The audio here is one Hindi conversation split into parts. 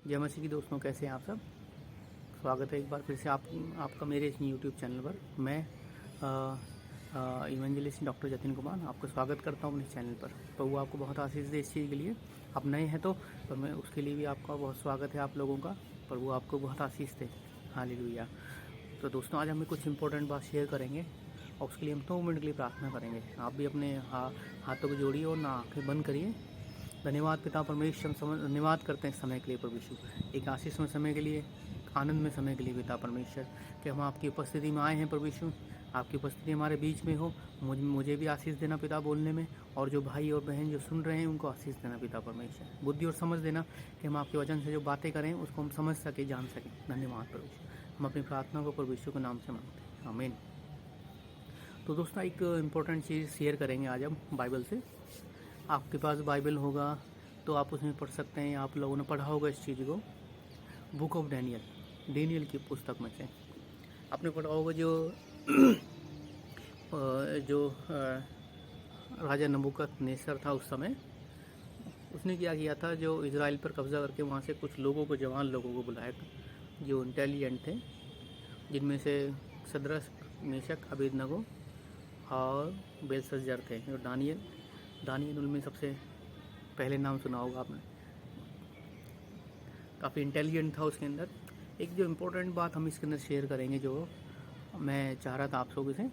जय मसीह की दोस्तों, कैसे हैं आप सब। स्वागत है एक बार फिर से आपका मेरे इस यूट्यूब चैनल पर। मैं इवेंजलिस्ट डॉक्टर जतिन कुमार आपको स्वागत करता हूँ अपने चैनल पर। तो वो आपको बहुत आशीष दे इस चीज़ के लिए। आप नए हैं तो मैं उसके लिए भी आपका बहुत स्वागत है आप लोगों का। पर वो आपको बहुत आशीष दे। हालेलुया। तो दोस्तों, आज हम कुछ इंपॉर्टेंट बात शेयर करेंगे और उसके लिए हम 2 मिनट के लिए प्रार्थना करेंगे। आप भी अपने हाथों को जोड़िए और ना आँखें बंद करिए। धन्यवाद पिता परमेश्वर, धन्यवाद करते हैं समय के लिए प्रभु यीशु, एक आशीष में समय के लिए, आनंद में समय के लिए पिता परमेश्वर, कि हम आपकी उपस्थिति में आए हैं प्रभु यीशु। आपकी उपस्थिति हमारे बीच में हो। मुझे भी आशीष देना पिता बोलने में, और जो भाई और बहन जो सुन रहे हैं उनको आशीष देना पिता परमेश्वर। बुद्धि और समझ देना कि हम आपके वचन से जो बातें करें उसको हम समझ सके, जान सकें। धन्यवाद प्रभु यीशु। हम अपनी प्रार्थना को प्रभु यीशु के नाम से मांगते हैं, आमीन। तो दोस्तों, एक इम्पोर्टेंट चीज़ शेयर करेंगे आज हम बाइबल से। आपके पास बाइबल होगा तो आप उसमें पढ़ सकते हैं। आप लोगों ने पढ़ा होगा इस चीज़ को, बुक ऑफ डेनियल की पुस्तक में से आपने पढ़ा होगा। जो राजा नबूकदनेस्सर था उस समय, उसने क्या किया था, जो इज़राइल पर कब्ज़ा करके वहाँ से कुछ लोगों को, जवान लोगों को बुलाया था जो इंटेलिजेंट थे, जिनमें से शद्रक, मेशक, अबेदनगो और बेलशस्सर थे। और दानियल उनमें सबसे पहले नाम सुना होगा आपने। काफ़ी इंटेलिजेंट था उसके अंदर। एक जो इम्पोर्टेंट बात हम इसके अंदर शेयर करेंगे, जो मैं चाह रहा था आप लोगों से।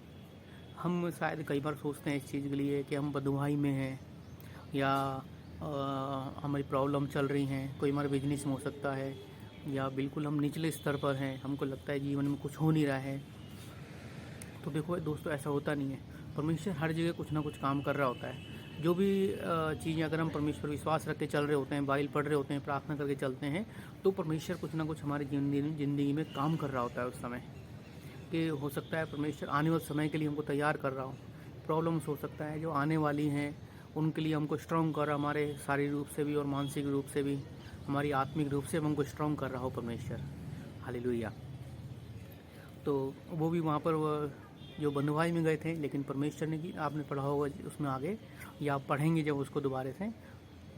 हम शायद कई बार सोचते हैं इस चीज़ के लिए कि हम बदुआई में हैं, या हमारी प्रॉब्लम चल रही हैं, कोई हमारा बिजनेस में हो सकता है, या बिल्कुल हम निचले स्तर पर हैं, हमको लगता है जीवन में कुछ हो नहीं रहा है। तो देखो दोस्तों, ऐसा होता नहीं है। परमेश्वर हर जगह कुछ ना कुछ काम कर रहा होता है। जो भी चीज़ें अगर हम परमेश्वर विश्वास रख के चल रहे होते हैं, बाइबल पढ़ रहे होते हैं, प्रार्थना करके चलते हैं, तो परमेश्वर कुछ ना कुछ हमारी ज़िंदगी में काम कर रहा होता है उस समय। कि हो सकता है परमेश्वर आने वाले समय के लिए हमको तैयार कर रहा हो। प्रॉब्लम्स हो सकता है जो आने वाली हैं उनके लिए हमको स्ट्रॉन्ग कर रहा, हमारे शारीरिक रूप से भी और मानसिक रूप से भी, हमारी आत्मिक रूप से हमको स्ट्रॉन्ग कर रहा हो परमेश्वर। हालेलुया। तो वो भी वहाँ पर जो बंधुआई में गए थे, लेकिन परमेश्वर ने की, आपने पढ़ा होगा उसमें आगे, या आप पढ़ेंगे जब उसको दोबारा से,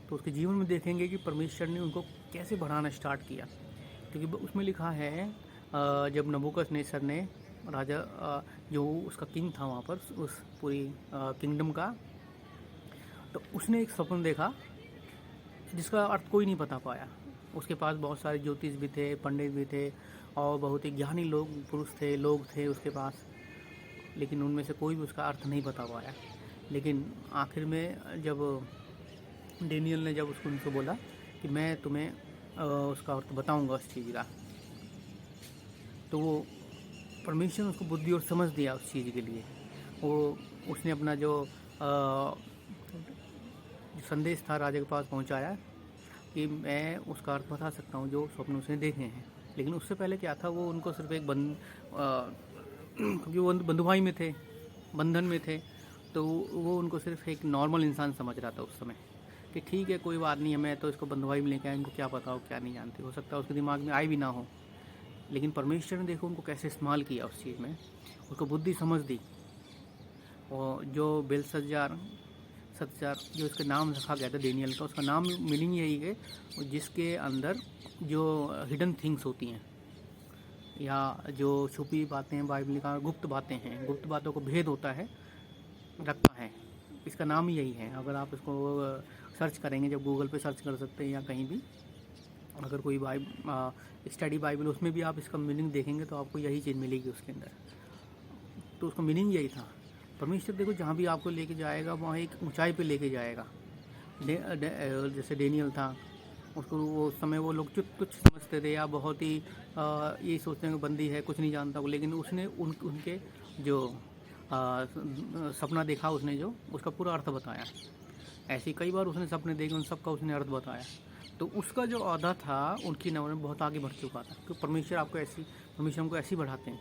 तो उसके जीवन में देखेंगे कि परमेश्वर ने उनको कैसे बढ़ाना स्टार्ट किया। क्योंकि उसमें लिखा है, जब नबूकदनेस्सर ने, राजा जो उसका किंग था वहाँ पर, उस पूरी किंगडम का, तो उसने एक सपना देखा जिसका अर्थ कोई नहीं बता पाया। उसके पास बहुत सारे ज्योतिष भी थे, पंडित भी थे, और बहुत ही ज्ञानी लोग थे उसके पास, लेकिन उनमें से कोई भी उसका अर्थ नहीं बता पाया। लेकिन आखिर में जब डेनियल ने जब उनको बोला कि मैं तुम्हें उसका अर्थ बताऊंगा उस चीज़ का, तो वो परमेश्वर ने उसको बुद्धि और समझ दिया उस चीज़ के लिए। उसने अपना जो संदेश था राजा के पास पहुंचाया कि मैं उसका अर्थ बता सकता हूं जो स्वप्न उसने देखे हैं। लेकिन उससे पहले क्या था, वो उनको सिर्फ एक क्योंकि वो बंधुआई में थे, बंधन में थे, तो वो उनको सिर्फ एक नॉर्मल इंसान समझ रहा था उस समय, कि ठीक है कोई बात नहीं है, मैं तो इसको बंधुआई में लेके आया, इनको क्या पता हो, क्या नहीं जानते, हो सकता है उसके दिमाग में आई भी ना हो। लेकिन परमेश्वर ने देखो उनको कैसे इस्तेमाल किया उस चीज़ में, उसको बुद्धि समझ दी। और जो बेलशस्सर जो इसका नाम रखा गया था डेनियल का, उसका नाम मीनिंग यही है, जिसके अंदर जो हिडन थिंग्स होती हैं, या जो छुपी बातें, बाइबल का गुप्त बातें हैं, गुप्त बातों को भेद होता है, रखता है। इसका नाम ही यही है। अगर आप इसको सर्च करेंगे, जब गूगल पे सर्च कर सकते हैं या कहीं भी, अगर कोई स्टडी बाइबल, उसमें भी आप इसका मीनिंग देखेंगे तो आपको यही चीज़ मिलेगी उसके अंदर। तो उसका मीनिंग यही था। परमेश्वर देखो जहाँ भी आपको लेके जाएगा वहाँ एक ऊंचाई पे लेके जाएगा। जैसे डेनियल था, उसको वो समय वो लोग तुच्छ समझते थे, या बहुत ही ये सोचते हैं कि बंदी है, कुछ नहीं जानता वो, लेकिन उसने उनके जो सपना देखा, उसने जो उसका पूरा अर्थ बताया। ऐसे कई बार उसने सपने देखे, उन सबका उसने अर्थ बताया। तो उसका जो औहदा था उनकी नज़र में बहुत आगे बढ़ चुका था। तो परमेश्वर हमको ऐसी बढ़ाते हैं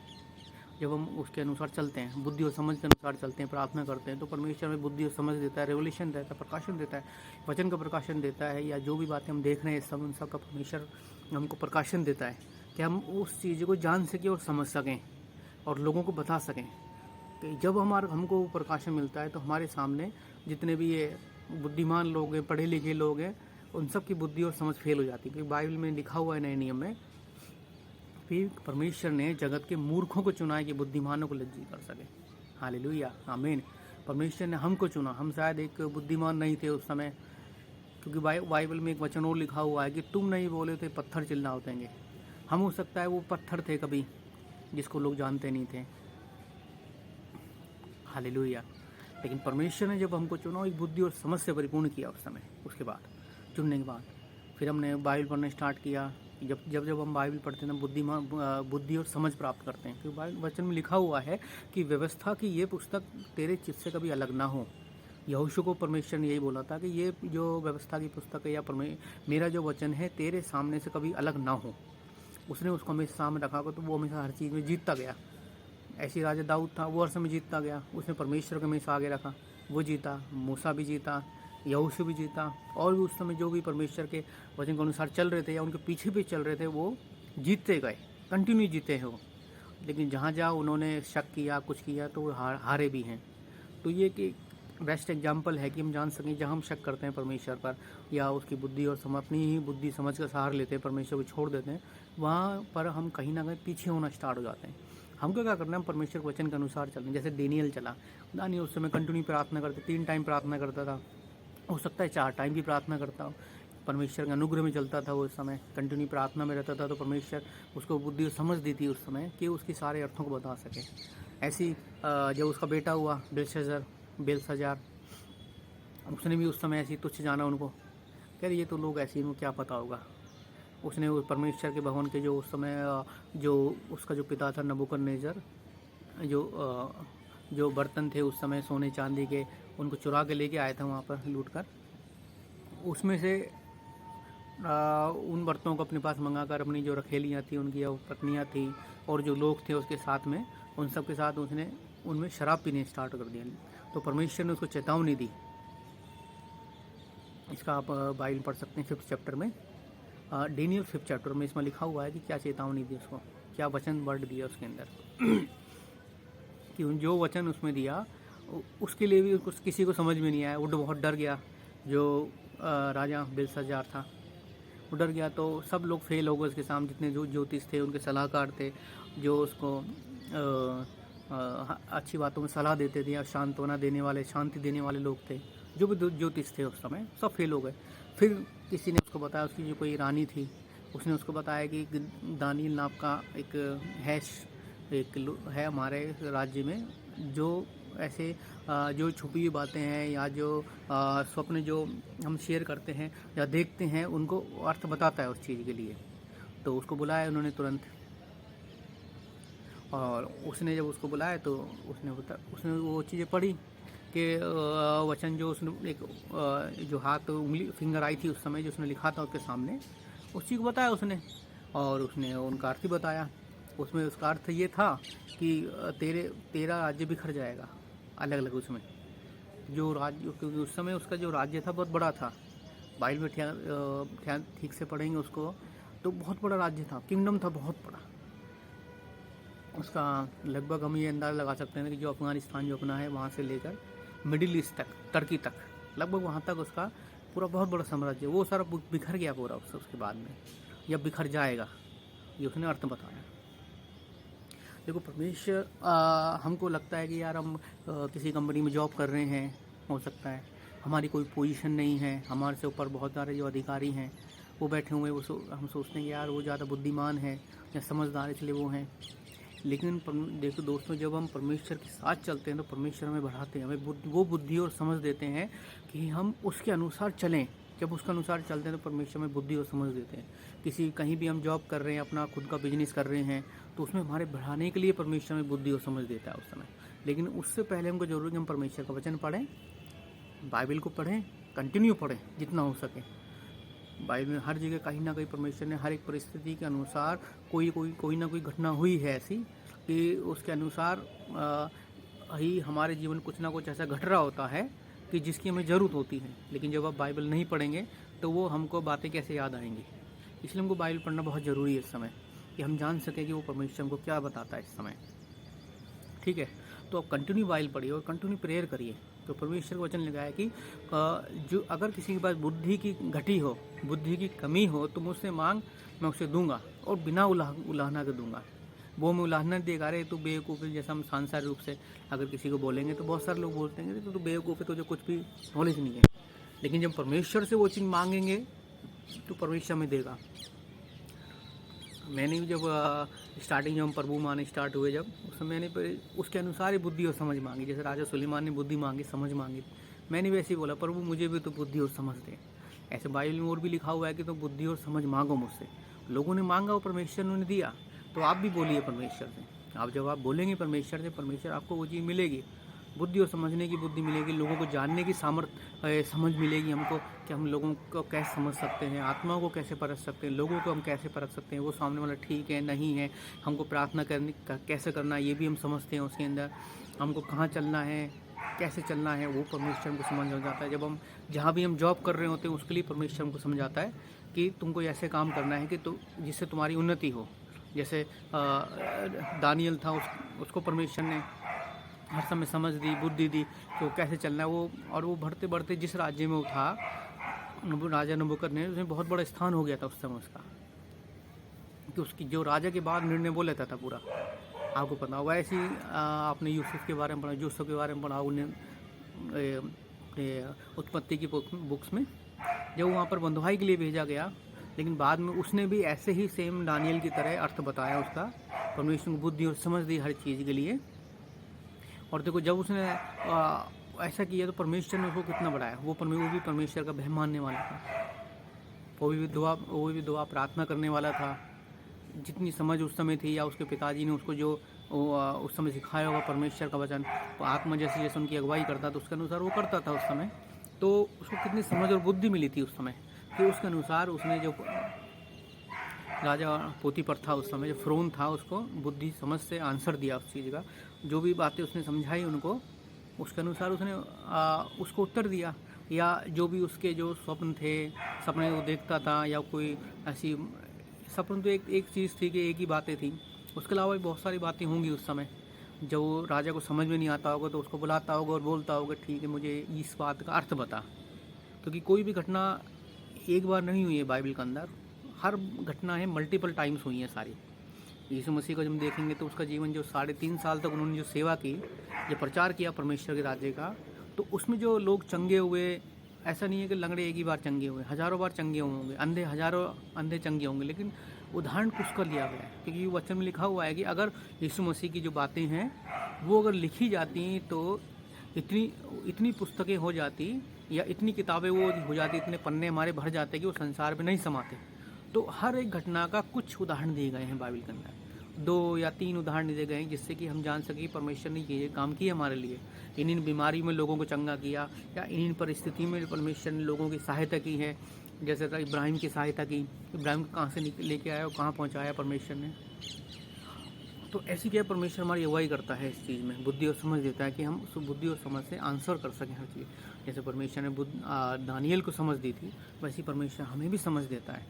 जब हम उसके अनुसार चलते हैं, बुद्धि और समझ के अनुसार चलते हैं, प्रार्थना करते हैं, तो परमेश्वर हमें बुद्धि और समझ देता है, रेवलेशन देता है, प्रकाशन देता है, वचन का प्रकाशन देता है, या जो भी बातें हम देख रहे हैं सब, उन सब का परमेश्वर हमको प्रकाशन देता है कि हम उस चीज़ को जान सकें और समझ सकें और लोगों को बता सकें। कि जब हमको प्रकाशन मिलता है तो हमारे सामने जितने भी ये बुद्धिमान लोग हैं, पढ़े लिखे लोग हैं, उन सब की बुद्धि और समझ फेल हो जाती है। क्योंकि बाइबल में लिखा हुआ है नए नियम में कि परमेश्वर ने जगत के मूर्खों को चुना है कि बुद्धिमानों को लज्जित कर सके। हालेलुया, आमीन। परमेश्वर ने हमको चुना। हम शायद एक बुद्धिमान नहीं थे उस समय, क्योंकि बाइबल में एक वचन और लिखा हुआ है कि तुम नहीं बोले थे पत्थर चिल्ला उठेंगे। हम हो सकता है वो पत्थर थे कभी, जिसको लोग जानते नहीं थे। हालेलुया। लेकिन परमेश्वर ने जब हमको चुना, एक बुद्धि और समझ से परिपूर्ण किया उस समय। उसके बाद चुनने के बाद फिर हमने बाइबल पढ़ना स्टार्ट किया। जब जब जब हम बाइबल पढ़ते हैं ना, बुद्धि और समझ प्राप्त करते हैं। क्योंकि बाइबल वचन में लिखा हुआ है कि व्यवस्था की ये पुस्तक तेरे चित्त से कभी अलग ना हो। यहोशू को परमेश्वर ने यही बोला था कि ये जो व्यवस्था की पुस्तक है या मेरा जो वचन है तेरे सामने से कभी अलग ना हो। उसने उसको हमेशा सामने रखा, तो वो हमेशा हर चीज़ में जीतता गया। ऐसी राजा दाऊद था, वो हर समय जीतता गया। उसने परमेश्वर को हमेशा आगे रखा, वो जीता। मूसा भी जीता, यहोशू भी जीता, और भी उस समय जो भी परमेश्वर के वचन के अनुसार चल रहे थे या उनके पीछे भी चल रहे थे, वो जीतते गए, कंटिन्यू जीते हैं वो। लेकिन जहाँ जहाँ उन्होंने शक किया, कुछ किया, तो वो हारे भी हैं। तो ये कि बेस्ट एग्जाम्पल है कि हम जान सकें, जहाँ हम शक करते हैं परमेश्वर पर या उसकी बुद्धि और अपनी ही बुद्धि समझ का सहारा लेते हैं, परमेश्वर को छोड़ देते हैं, वहाँ पर हम कहीं ना कहीं पीछे होना स्टार्ट हो जाते हैं। हमको क्या करना है, हम परमेश्वर के वचन के अनुसार चलना। जैसे डेनियल चला, दानियल उस समय कंटिन्यू प्रार्थना करते, 3 टाइम प्रार्थना करता था, हो सकता है 4 टाइम भी प्रार्थना करता हो। परमेश्वर के अनुग्रह में चलता था वो उस समय, कंटिन्यू प्रार्थना में रहता था, तो परमेश्वर उसको बुद्धि और समझ दी थी उस समय कि उसकी सारे अर्थों को बता सके। ऐसी जब उसका बेटा हुआ बेलशजार, उसने भी उस समय ऐसी तुच्छ जाना उनको, कह रही ये तो लोग ऐसे, इनको क्या पता होगा। उसने उस परमेश्वर के भवन के जो उस समय जो उसका जो पिता था नबूकदनेस्सर, जो बर्तन थे उस समय सोने चांदी के, उनको चुरा के लेके आया था वहाँ पर लूट कर। उसमें से उन बर्तनों को अपने पास मंगाकर अपनी जो रखेलियाँ थी उनकी, या पत्नियाँ थी और जो लोग थे उसके साथ में, उन सब के साथ उसने उनमें शराब पीने स्टार्ट कर दिया। तो परमेश्वर ने उसको चेतावनी दी। इसका आप बाइबल पढ़ सकते हैं 5th चैप्टर में, डेनियल 5th चैप्टर में इसमें लिखा हुआ है कि क्या चेतावनी दी उसको, क्या वचन वर्ड दिया उसके अंदर कि जो वचन उसमें दिया उसके लिए भी किसी को समझ में नहीं आया। वो बहुत डर गया, जो राजा बेलशजार था, वो डर गया। तो सब लोग फेल हो गए उसके सामने, जितने जो ज्योतिष थे, उनके सलाहकार थे, जो उसको अच्छी बातों में सलाह देते थे या सांत्वना देने वाले, शांति देने वाले लोग थे, जो भी ज्योतिष थे उस समय, सब फेल हो गए। फिर किसी ने उसको बताया, उसकी जो कोई रानी थी, उसने उसको बताया कि दानियल नाम का एक है हमारे राज्य में, जो ऐसे जो छुपी हुई बातें हैं या जो स्वप्न जो हम शेयर करते हैं या देखते हैं, उनको अर्थ बताता है उस चीज़ के लिए। तो उसको बुलाया उन्होंने तुरंत, और उसने जब उसको बुलाया तो उसने वो चीज़ें पढ़ी कि वचन जो उसने एक जो हाथ उंगली फिंगर आई थी उस समय, जो उसने लिखा था उसके सामने, उस चीज़ को बताया उसने, और उसने उनका अर्थ ही बताया। उसमें उसका अर्थ ये था कि तेरा राज्य बिखर जाएगा अलग अलग। उसमें जो राज्य, क्योंकि उस समय उसका जो राज्य था बहुत बड़ा था, बाइबल में ठीक से पढ़ेंगे उसको तो बहुत बड़ा राज्य था, किंगडम था बहुत बड़ा उसका। लगभग हम ये अंदाज़ा लगा सकते हैं कि जो अफगानिस्तान जो अपना है, वहाँ से लेकर मिडिल ईस्ट तक, टर्की तक, लगभग वहाँ तक उसका पूरा बहुत बड़ा साम्राज्य, वो सारा बिखर गया पूरा उसके बाद में, या बिखर जाएगा, ये उसने अर्थ बताया। देखो परमेश्वर, हमको लगता है कि यार हम किसी कंपनी में जॉब कर रहे हैं, हो सकता है हमारी कोई पोजीशन नहीं है, हमारे से ऊपर बहुत सारे जो अधिकारी हैं वो बैठे हुए हैं, हम सोचते हैं कि यार वो ज़्यादा बुद्धिमान है या समझदार, इसलिए वो हैं। लेकिन देखो दोस्तों, जब हम परमेश्वर के साथ चलते हैं तो परमेश्वर हमें बढ़ाते हैं, हमें वो बुद्धि और समझ देते हैं कि हम उसके अनुसार चलें। जब उसके अनुसार चलते हैं तो परमेश्वर हमें बुद्धि और समझ देते हैं। कहीं भी हम जॉब कर रहे हैं, अपना खुद का बिजनेस कर रहे हैं, तो उसमें हमारे बढ़ाने के लिए परमेश्वर हमें बुद्धि और समझ देता है उस समय। लेकिन उससे पहले हमको जरूरी है कि हम परमेश्वर का वचन पढ़ें, बाइबल को पढ़ें, कंटिन्यू पढ़ें जितना हो सके। बाइबल में हर जगह कहीं ना कहीं परमेश्वर ने हर एक परिस्थिति के अनुसार कोई ना कोई घटना हुई है ऐसी कि उसके अनुसार ही हमारे जीवन कुछ ना कुछ ऐसा घट रहा होता है कि जिसकी हमें ज़रूरत होती है। लेकिन जब आप बाइबल नहीं पढ़ेंगे तो वो हमको बातें कैसे याद आएंगी। इसलिए हमको बाइबल पढ़ना बहुत ज़रूरी है इस समय, कि हम जान सकें कि वो परमेश्वर हमको क्या बताता है इस समय। ठीक है, तो आप कंटिन्यू बाइबल पढ़िए और कंटिन्यू प्रेयर करिए, तो परमेश्वर का वचन लिखा है कि जो अगर किसी के पास बुद्धि की घटी हो, बुद्धि की कमी हो, तो मुझसे मांग, मैं उसे दूंगा और बिना उलाहना के दूंगा। वो मैं उलाहना देगा, अरे तो बेवकूफ़ है, जैसा हम सांसारिक रूप से अगर किसी को बोलेंगे तो बहुत सारे लोग बोलते हैं तो बेवकूफ़ है, तुझे कुछ भी नॉलेज नहीं है। लेकिन जब परमेश्वर से वो चीज़ मांगेंगे तो परमेश्वर में देगा। मैंने भी जब स्टार्टिंग जब हम प्रभु माने स्टार्ट हुए, जब उस समय मैंने उसके अनुसार ही बुद्धि और समझ मांगी। जैसे राजा सुलेमान ने बुद्धि मांगी, समझ मांगी, मैंने भी ऐसे ही बोला, प्रभु मुझे भी तो बुद्धि और समझ दे। ऐसे बाइबल में और भी लिखा हुआ है कि तो बुद्धि और समझ मांगो मुझसे। लोगों ने मांगा और परमेश्वर ने दिया। तो आप भी बोलिए परमेश्वर से। आप जब आप बोलेंगे परमेश्वर से, परमेश्वर आपको वो चीज़ मिलेगी, बुद्धि और समझने की बुद्धि मिलेगी, लोगों को जानने की समझ मिलेगी हमको कि हम लोगों को कैसे समझ सकते हैं, आत्माओं को कैसे परख सकते हैं, लोगों को हम कैसे परख सकते हैं, वो सामने वाला ठीक है नहीं है, हमको प्रार्थना करने कैसे करना है ये भी हम समझते हैं। उसके अंदर हमको कहाँ चलना है, कैसे चलना है, वो परमेश्वर हमको समझ आ जाता है। जब हम जहाँ भी हम जॉब कर रहे होते हैं उसके लिए परमेश्वर हमको समझ आता है कि तुमको ऐसे काम करना है कि जिससे तुम्हारी उन्नति हो। जैसे दानियल था, उसको परमेश्वर ने हर समय समझ दी, बुद्धि दी कि वो कैसे चलना है। वो और वो बढ़ते बढ़ते जिस राज्य में वो था, राजा नबूकदनेस्सर, उसमें बहुत बड़ा स्थान हो गया था उस समय उसका, कि उसकी जो राजा के बाद निर्णय वो लेता था पूरा। आपको पता होगा ऐसे ही आपने यूसुफ के बारे में पढ़ा, यूसुफ के बारे में पढ़ा उन्हें उत्पत्ति की बुक्स में, जब वहाँ पर बंधुआई के लिए भेजा गया, लेकिन बाद में उसने भी ऐसे ही सेम दानियल की तरह अर्थ बताया उसका। परमेश्वर को बुद्धि और समझ दी हर चीज़ के लिए। और देखो जब उसने ऐसा किया तो परमेश्वर ने उसको कितना बढ़ाया। वो भी परमेश्वर का भय मानने वाला था, वो भी दुआ प्रार्थना करने वाला था। जितनी समझ उस समय थी, या उसके पिताजी ने उसको जो उस समय सिखाया होगा परमेश्वर का वचन, तो आत्मा जैसे जैसे उनकी अगुवाई करता तो उसके अनुसार वो करता था उस समय। तो उसको कितनी समझ और बुद्धि मिली थी उस समय, कि उसके अनुसार उसने जो राजा पोतीपर था उस समय, जो फ़िरौन था, उसको बुद्धि समझ से आंसर दिया उस चीज़ का। जो भी बातें उसने समझाई उनको, उसके अनुसार उसने उसको उत्तर दिया। या जो भी उसके जो स्वप्न थे, सपने वो देखता था, या कोई ऐसी सपन तो एक चीज़ थी कि एक ही बातें थी, उसके अलावा भी बहुत सारी बातें होंगी उस समय। जब वो राजा को समझ में नहीं आता होगा तो उसको बुलाता होगा और बोलता होगा, ठीक है मुझे इस बात का अर्थ बता। क्योंकि कोई भी घटना एक बार नहीं हुई है बाइबल के अंदर, हर घटना है मल्टीपल टाइम्स हुई है सारी। यीशु मसीह को जब हम देखेंगे तो उसका जीवन जो 3.5 साल तक उन्होंने जो सेवा की, जो प्रचार किया परमेश्वर के राज्य का, तो उसमें जो लोग चंगे हुए, ऐसा नहीं है कि लंगड़े एक ही बार चंगे हुए, हज़ारों बार चंगे होंगे, अंधे हज़ारों अंधे चंगे होंगे। लेकिन उदाहरण किसका लिया गया है, क्योंकि वचन में लिखा हुआ है कि अगर यीशु मसीह की जो बातें हैं वो अगर लिखी जाती तो इतनी पुस्तकें हो जाती, या इतनी किताबें वो हो जाती, इतने पन्ने हमारे भर जाते कि वो संसार में नहीं समाते। तो हर एक घटना का कुछ उदाहरण दिए गए हैं बाइबल के अंदर, 2 या 3 उदाहरण दिए गए हैं, जिससे कि हम जान सकें परमेश्वर ने ये काम किया हमारे लिए। इन बीमारी में लोगों को चंगा किया, या इन परिस्थिति में परमेश्वर ने लोगों की सहायता की है। जैसे इब्राहिम की सहायता की, इब्राहिम को कहाँ से लेके आया और कहाँ पहुँचाया परमेश्वर ने। तो ऐसी क्या परमेश्वर हमारी अगुवाई करता है इस चीज़ में, बुद्धि और समझ देता है कि हम उस बुद्धि और समझ से आंसर कर सकें हर चीज़। जैसे परमेश्वर ने दानियल को समझ दी थी, वैसे परमेश्वर हमें भी समझ देता है।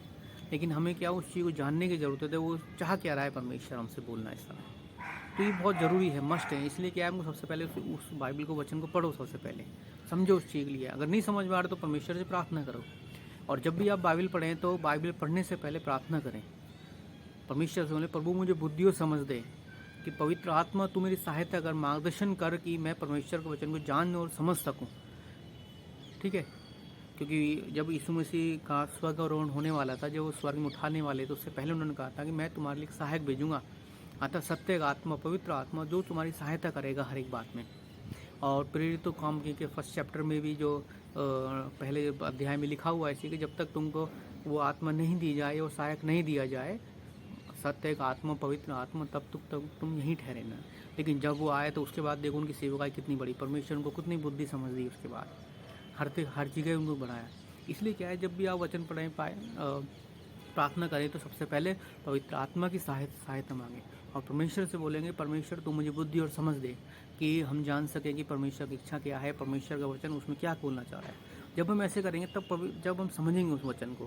लेकिन हमें क्या उस चीज़ को जानने की ज़रूरत है, वो चाह क्या रहा है परमेश्वर हमसे बोलना इस समय। तो ये बहुत ज़रूरी है, मस्ट है। इसलिए क्या है, सबसे पहले उस बाइबल को, वचन को पढ़ो, सबसे पहले समझो उस चीज़ के लिए। अगर नहीं समझ में आ रहा तो परमेश्वर से प्रार्थना करो। और जब भी आप बाइबल पढ़ें तो बाइबल पढ़ने से पहले प्रार्थना करें, परमेश्वर से बोले, प्रभु मुझे बुद्धि और समझ दे, कि पवित्र आत्मा तू मेरी सहायता कर, मार्गदर्शन कर, कि मैं परमेश्वर के वचन को जान और समझ सकूं। ठीक है, क्योंकि जब यीशु मसीह का स्वर्गारोहण होने वाला था, जब वो स्वर्ग में उठाने वाले, तो उससे पहले उन्होंने कहा था कि मैं तुम्हारे लिए सहायक भेजूंगा, अतः सत्य का आत्मा, पवित्र आत्मा, जो तुम्हारी सहायता करेगा हर एक बात में। और प्रेरित काम के फर्स्ट चैप्टर में भी जो पहले अध्याय में लिखा हुआ है कि जब तक तुमको वो आत्मा नहीं दी जाए, वो सहायक नहीं दिया जाए, सत्य का आत्मा, पवित्र आत्मा, तब तुम यहीं ठहरे ना। लेकिन जब वो आए तो उसके बाद देखो उनकी सेवकाई कितनी बड़ी, परमेश्वर उनको कितनी बुद्धि समझ दी, उसके बाद हर जगह उनको बढ़ाया। इसलिए क्या है, जब भी आप वचन पढ़ें प्रार्थना करें तो सबसे पहले पवित्र आत्मा की सहायता मांगें, और परमेश्वर से बोलेंगे, परमेश्वर तू मुझे बुद्धि और समझ दे, कि हम जान सकें कि परमेश्वर की इच्छा क्या है, परमेश्वर का वचन उसमें क्या बोलना चाह रहा है। जब हम ऐसे करेंगे तब जब हम समझेंगे उस वचन को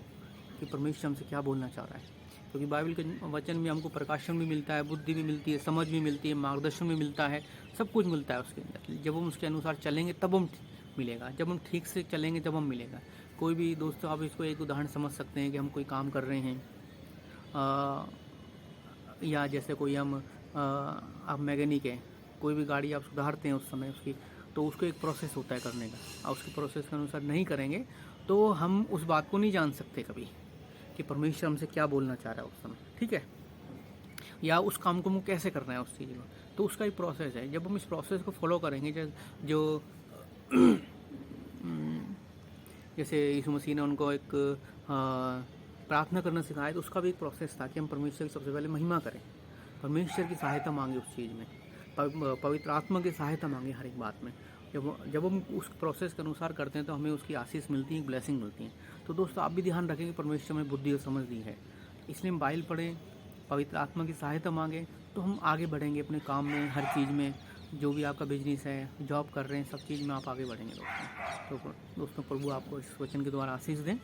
कि परमेश्वर हमसे क्या बोलना चाह रहा है। क्योंकि बाइबल के वचन में हमको प्रकाशन भी मिलता है, बुद्धि भी मिलती है, समझ भी मिलती है, मार्गदर्शन भी मिलता है, सब कुछ मिलता है उसके अंदर। जब हम उसके अनुसार चलेंगे तब हम मिलेगा, जब हम ठीक से चलेंगे तब हम मिलेगा। कोई भी दोस्तों, आप इसको एक उदाहरण समझ सकते हैं कि हम कोई काम कर रहे हैं, या जैसे कोई आप मैकेनिक हैं, कोई भी गाड़ी आप सुधारते हैं उस समय उसकी, तो उसको एक प्रोसेस होता है करने का, और उसके प्रोसेस के अनुसार नहीं करेंगे तो हम उस बात को नहीं जान सकते कभी कि परमेश्वर हमसे क्या बोलना चाह रहा है उस समय, ठीक है, या उस काम को हम कैसे करना है उस चीज़ को। तो उसका एक प्रोसेस है। जब हम इस प्रोसेस को फॉलो करेंगे, जो जैसे यीशु मसीह ने उनको एक प्रार्थना करना सिखाया, तो उसका भी एक प्रोसेस था कि हम परमेश्वर की सबसे पहले महिमा करें, परमेश्वर की सहायता मांगे उस चीज़ में, पवित्र आत्मा की सहायता मांगे हर एक बात में। जब हम उस प्रोसेस के अनुसार करते हैं तो हमें उसकी आशीष मिलती है, ब्लेसिंग मिलती है। तो दोस्तों, आप भी ध्यान रखें कि परमेश्वर में बुद्धि और समझ दी है, इसलिए हम बाइबल पढ़ें, पवित्र आत्मा की सहायता मांगें, तो हम आगे बढ़ेंगे अपने काम में, हर चीज़ में। जो भी आपका बिजनेस है, जॉब कर रहे हैं, सब चीज़ में आप आगे बढ़ेंगे दोस्तों। तो दोस्तों, प्रभु आपको इस वचन के द्वारा आशीष दें।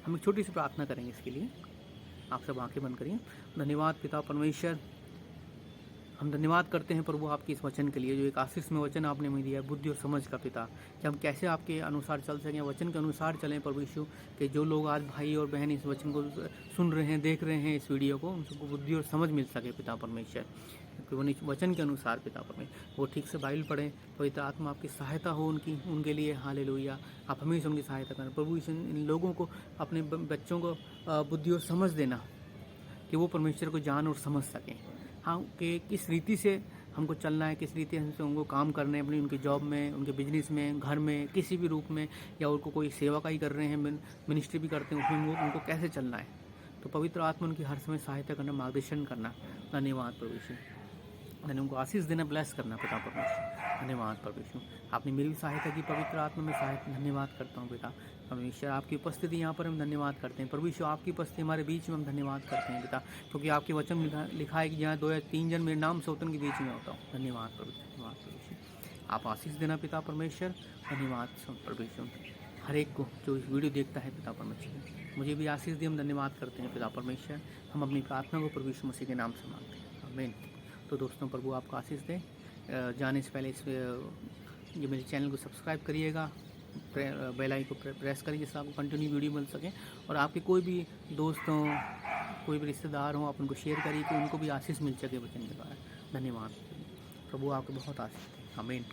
हम एक छोटी सी प्रार्थना करेंगे इसके लिए। आप सब आंखें बंद करिए। धन्यवाद पिता परमेश्वर, हम धन्यवाद करते हैं प्रभु आपकी इस वचन के लिए, जो एक आशीष में वचन आपने हमें दिया है, बुद्धि और समझ का पिता, कि हम कैसे आपके अनुसार चल सकें, वचन के अनुसार चलें प्रभु यीशु। कि जो लोग आज भाई और बहन इस वचन को सुन रहे हैं, देख रहे हैं इस वीडियो को, उन सबको बुद्धि और समझ मिल सके पिता परमेश्वर, वचन के अनुसार पिता परमेश्वर, वो ठीक से बाइबल पढ़ें, पवित्र आत्मा आपकी सहायता हो उनके लिए। हालेलुया। आप हमेशा उनकी सहायता करें प्रभु। इन लोगों को, अपने बच्चों को बुद्धि और समझ देना कि वो परमेश्वर को जान और समझ सकें। हाँ, कि किस रीति से हमको चलना है, किस रीति से उनको काम करने हैं, अपनी उनकी जॉब में, उनके बिजनेस में, घर में, किसी भी रूप में, या उनको कोई सेवा का ही कर रहे हैं, मिनिस्ट्री भी करते हैं, उसमें उनको कैसे चलना है। तो पवित्र आत्मा उनकी हर समय सहायता करना, मार्गदर्शन करना। धन्यवाद प्रभु यीशु। उनको आशीष देना, ब्लेस करना पिता परमेश्वर। धन्यवाद प्रभु यीशु, आपने मेरी भी सहायता की पवित्र आत्मा में सहायता। धन्यवाद करता हूँ पिता परमेश्वर, आपकी उपस्थिति यहाँ पर हम धन्यवाद करते हैं प्रभु यीशु। आपकी उपस्थिति हमारे बीच में हम धन्यवाद करते हैं पिता, क्योंकि आपके वचन में लिखा है कि जहाँ 2 या 3 जन मेरे नाम से होते उनके बीच में होता हूँ। धन्यवाद प्रभु, धन्यवाद प्रभु यीशु। आप आशीष देना पिता परमेश्वर। धन्यवाद प्रभु यीशु, हर एक को जो इस वीडियो देखता है पिता परमेश्वर, मुझे भी आशीष दी। हम धन्यवाद करते हैं पिता परमेश्वर। हम अपनी प्रार्थना को प्रभु यीशु मसीह के नाम से मांगते हैं, आमीन। तो दोस्तों, प्रभु आपको आशीष दे। जाने से पहले ये मेरे चैनल को सब्सक्राइब करिएगा, बेल आइकन को प्रेस करिए, जिससे आपको कंटिन्यू वीडियो मिल सके। और आपके कोई भी दोस्त हों, कोई भी रिश्तेदार हों, आप उनको शेयर करिए कि उनको भी आशीष मिल सके वचन के द्वारा। धन्यवाद प्रभु, आपको बहुत आशीष दे, आमीन।